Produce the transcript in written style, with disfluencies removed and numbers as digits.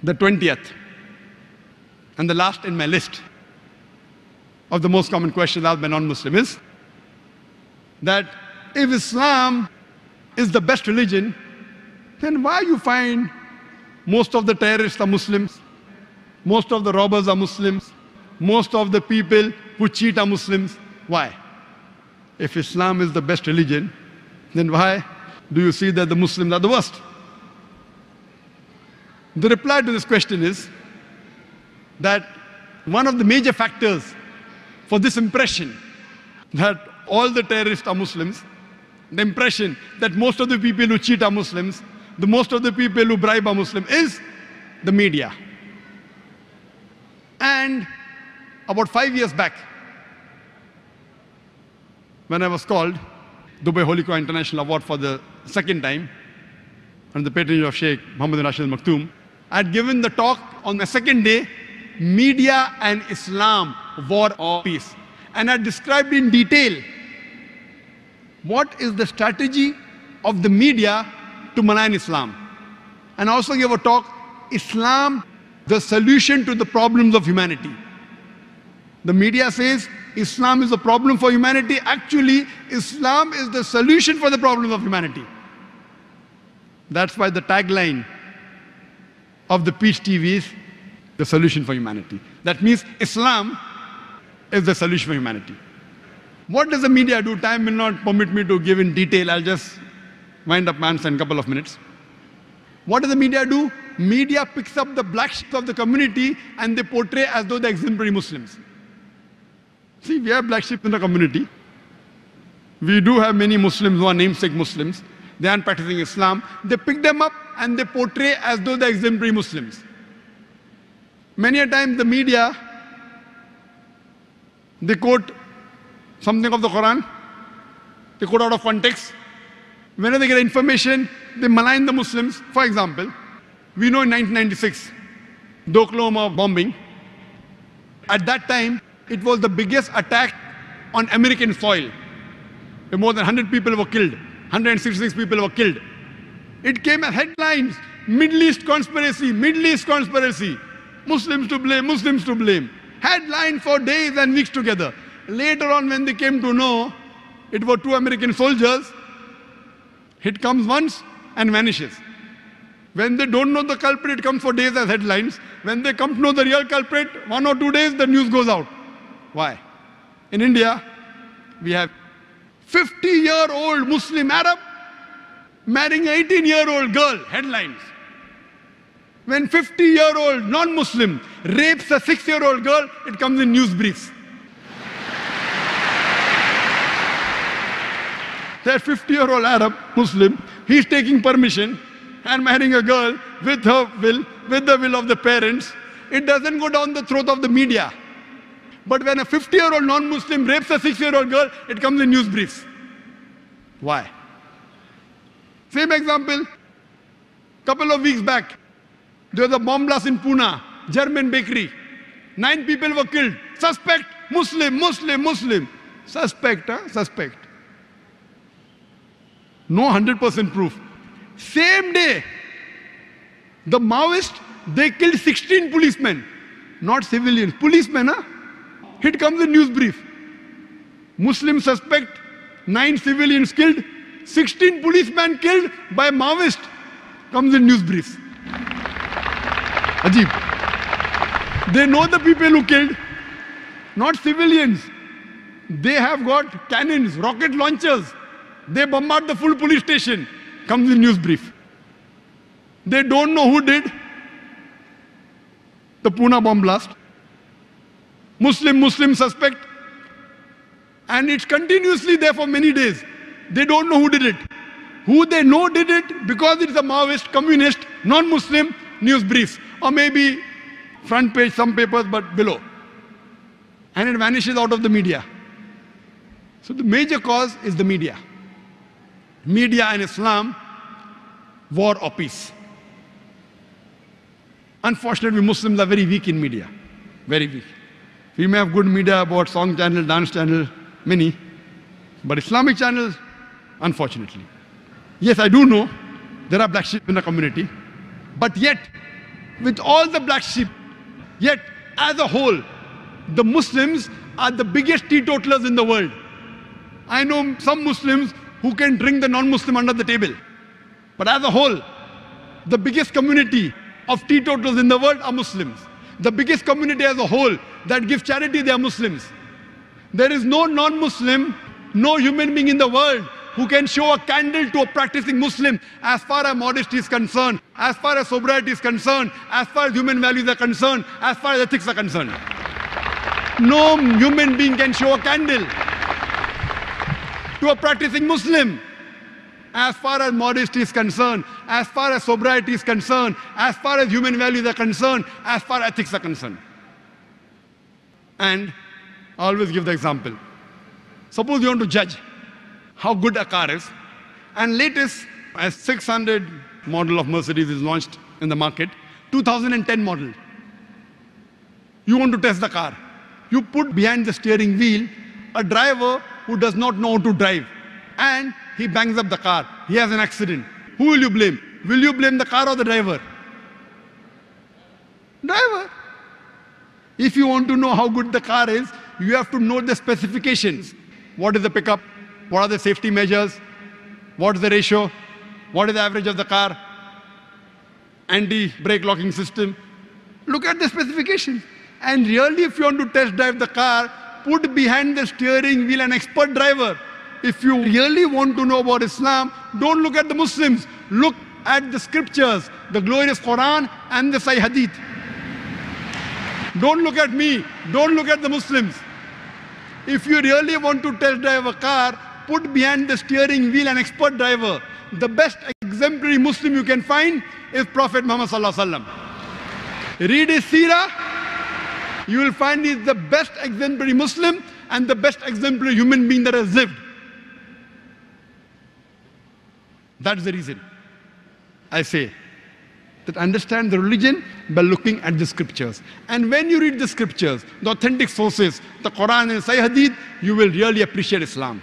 The 20th, and the last in my list of the most common questions asked by non-Muslims is that if Islam is the best religion, then why you find most of the terrorists are Muslims, most of the robbers are Muslims, most of the people who cheat are Muslims? Why? If Islam is the best religion, then why do you see that the Muslims are the worst? The reply to this question is that one of the major factors for this impression that all the terrorists are Muslims, the impression that most of the people who cheat are Muslims, the most of the people who bribe are Muslim, is the media. And about 5 years back, when I was called Dubai Holy Quran International Award for the second time, under the patronage of Sheikh Muhammad bin Rashid Al Maktoum, I had given the talk on my second day, Media and Islam, War or Peace. And I described in detail what is the strategy of the media to malign Islam. And I also gave a talk, Islam, the solution to the problems of humanity. The media says Islam is a problem for humanity. Actually, Islam is the solution for the problems of humanity. That's why the tagline of the Peace TV is the solution for humanity. That means Islam is the solution for humanity. What does the media do? Time will not permit me to give in detail. I'll just wind up my answer in a couple of minutes. What does the media do? Media picks up the black sheep of the community and they portray as though they're exemplary Muslims. See, we have black sheep in the community. We do have many Muslims who are namesake Muslims. They aren't practicing Islam. They pick them up and they portray as though they're exemplary Muslims. Many a time the media, they quote something of the Quran, they quote out of context. Whenever they get information, they malign the Muslims. For example, we know in 1996, the Oklahoma bombing, at that time, it was the biggest attack on American soil. More than 100 people were killed. 166 people were killed. It came as headlines, Middle East conspiracy, Middle East conspiracy. Muslims to blame, Muslims to blame. Headline for days and weeks together. Later on, when they came to know it were 2 American soldiers, it comes once and vanishes. When they don't know the culprit, it comes for days as headlines. When they come to know the real culprit, 1 or 2 days, the news goes out. Why? In India, we have 50-year-old Muslim Arab marrying an 18-year-old girl, headlines. When 50-year-old non-Muslim rapes a 6-year-old girl, it comes in news briefs. That 50-year-old Arab Muslim, he's taking permission and marrying a girl with her will, with the will of the parents. It doesn't go down the throat of the media. But when a 50-year-old non-Muslim rapes a 6-year-old girl, it comes in news briefs. Why? Same example, couple of weeks back, there was a bomb blast in Pune, German bakery. 9 people were killed. Suspect, Muslim, Muslim, Muslim. Suspect, huh? Suspect. No 100% proof. Same day, the Maoists, they killed 16 policemen. Not civilians, policemen, huh? It comes in news brief. Muslim suspect, 9 civilians killed, 16 policemen killed by Maoist. Comes in news briefs. Ajib. They know the people who killed, not civilians. They have got cannons, rocket launchers. They bombard the full police station. Comes in news brief. They don't know who did the Pune bomb blast. Muslim suspect. And it's continuously there for many days. They don't know who did it. Who they know did it because it's a Maoist, communist, non-Muslim, news briefs. Or maybe front page, some papers, but below. And it vanishes out of the media. So the major cause is the media. Media and Islam, war or peace. Unfortunately, Muslims are very weak in media. Very weak. We may have good media about song channel, dance channel, many. But Islamic channels, unfortunately. Yes, I do know there are black sheep in the community. But yet, with all the black sheep. Yet, as a whole, the Muslims are the biggest teetotalers in the world. I know some Muslims who can drink the non-Muslim under the table. But as a whole, the biggest community of teetotalers in the world are Muslims. The biggest community as a whole that gives charity, they are Muslims. There is no non-Muslim, no human being in the world who can show a candle to a practicing Muslim as far as modesty is concerned, as far as sobriety is concerned, as far as human values are concerned, as far as ethics are concerned. No human being can show a candle to a practicing Muslim as far as modesty is concerned, as far as sobriety is concerned, as far as human values are concerned, as far as ethics are concerned. And I always give the example. Suppose you want to judge how good a car is, and latest S600 model of Mercedes is launched in the market, 2010 model. You want to test the car. You put behind the steering wheel a driver who does not know how to drive, and he bangs up the car. He has an accident. Who will you blame? Will you blame the car or the driver? Driver. If you want to know how good the car is, you have to know the specifications. What is the pickup? What are the safety measures? What is the ratio? What is the average of the car? Anti-brake locking system. Look at the specifications. And really, if you want to test drive the car, put behind the steering wheel an expert driver. If you really want to know about Islam, don't look at the Muslims. Look at the scriptures, the glorious Quran and the Sahih Hadith. Don't look at me. Don't look at the Muslims. If you really want to test drive a car, put behind the steering wheel an expert driver. The best exemplary Muslim you can find is Prophet Muhammad Sallallahu Alaihi Wasallam. Read his seerah, you will find he's the best exemplary Muslim and the best exemplary human being that has lived. That's the reason I say that understand the religion by looking at the scriptures. And when you read the scriptures, the authentic sources, the Quran and Sahih Hadith, you will really appreciate Islam.